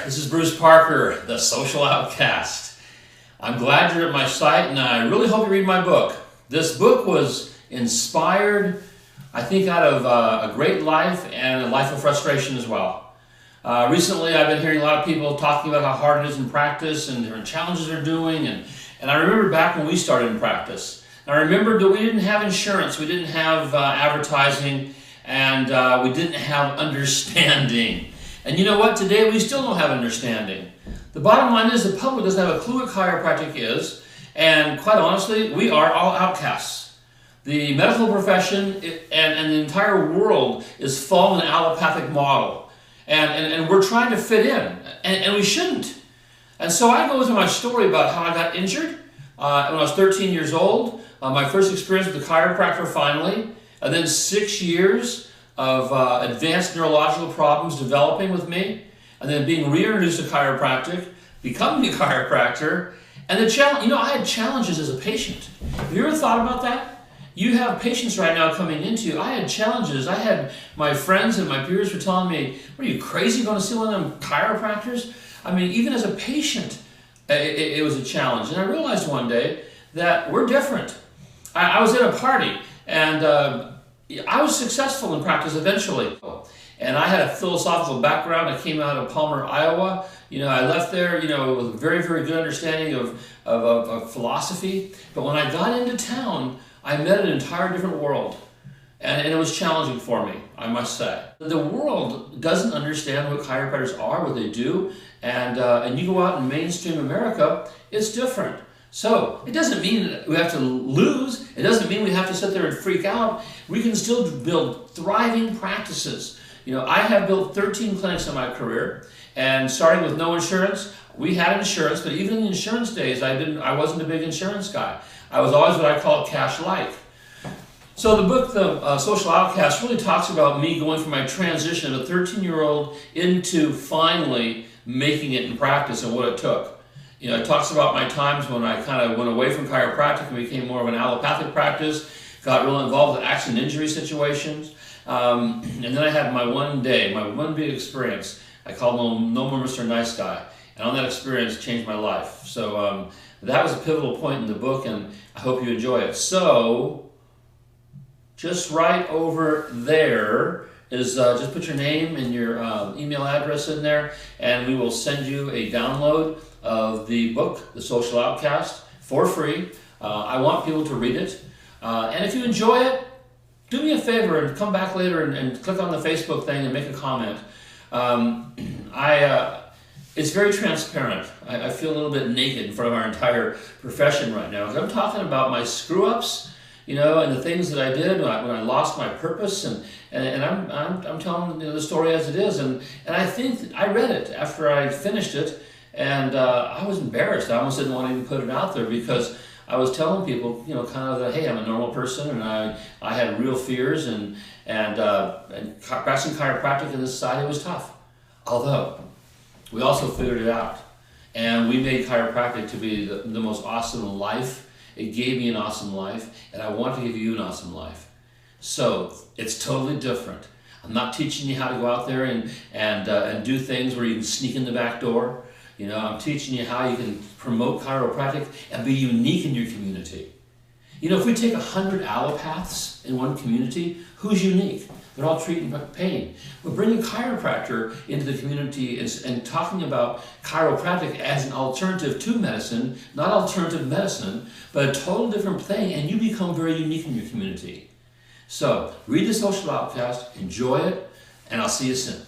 This is Bruce Parker, the Social Outcast. I'm glad you're at my site, and I really hope you read my book. This book was inspired, I think, out of a great life and a life of frustration as well. Recently, I've been hearing a lot of people talking about how hard it is in practice and different challenges they're doing, and I remember back when we started in practice. And I remembered that we didn't have insurance, we didn't have advertising, and we didn't have understanding. And you know what? Today we still don't have understanding. The bottom line is the public doesn't have a clue what chiropractic is, and quite honestly, we are all outcasts. The medical profession and the entire world is following an allopathic model, and we're trying to fit in, and we shouldn't. And so I go into my story about how I got injured when I was 13 years old, my first experience with a chiropractor finally, and then 6 years of advanced neurological problems developing with me, and then being reintroduced to chiropractic, becoming a chiropractor, and the challenge. You know, I had challenges as a patient. Have you ever thought about that? You have patients right now coming into you. I had challenges. I had my friends and my peers were telling me, "What are you crazy going to see one of them chiropractors?" I mean, even as a patient, it was a challenge. And I realized one day that we're different. I was at a party, and I was successful in practice eventually. And I had a philosophical background. I came out of Palmer, Iowa. You know, I left there, with a very, very good understanding of philosophy. But when I got into town, I met an entire different world. And it was challenging for me, I must say. The world doesn't understand what chiropractors are, what they do. And you go out in mainstream America, it's different. So it doesn't mean we have to lose. It doesn't mean we have to sit there and freak out. We can still build thriving practices. You know, I have built 13 clinics in my career, and starting with no insurance, we had insurance, but even in the insurance days, I wasn't a big insurance guy. I was always what I call cash-like. So the book, The Social Outcast, really talks about me going from my transition of a 13-year-old into finally making it in practice and what it took. You know, it talks about my times when I kind of went away from chiropractic and became more of an allopathic practice, got real involved with accident injury situations, and then I had my one big experience. I called him No More Mr. Nice Guy, and on that experience changed my life. So that was a pivotal point in the book, and I hope you enjoy it. So just right over there is just put your name and your email address in there, and we will send you a download of the book, The Social Outcast, for free. I want people to read it. And if you enjoy it, do me a favor and come back later and click on the Facebook thing and make a comment. It's very transparent. I feel a little bit naked in front of our entire profession right now. I'm talking about my screw-ups, and the things that I did when I lost my purpose, and I'm telling the story as it is. And I think I read it after I finished it, and I was embarrassed. I almost didn't want to even put it out there because I was telling people, kind of that, hey, I'm a normal person, and I had real fears, and practicing chiropractic in this society was tough. Although, we also figured it out, and we made chiropractic to be the most awesome life. It gave me an awesome life, and I want to give you an awesome life. So it's totally different. I'm not teaching you how to go out there and do things where you can sneak in the back door. I'm teaching you how you can promote chiropractic and be unique in your community. If we take 100 allopaths in one community, who's unique? They're all treating pain. We're bringing chiropractor into the community and talking about chiropractic as an alternative to medicine, not alternative medicine, but a total different thing, and you become very unique in your community. So, read The Social Outcast, enjoy it, and I'll see you soon.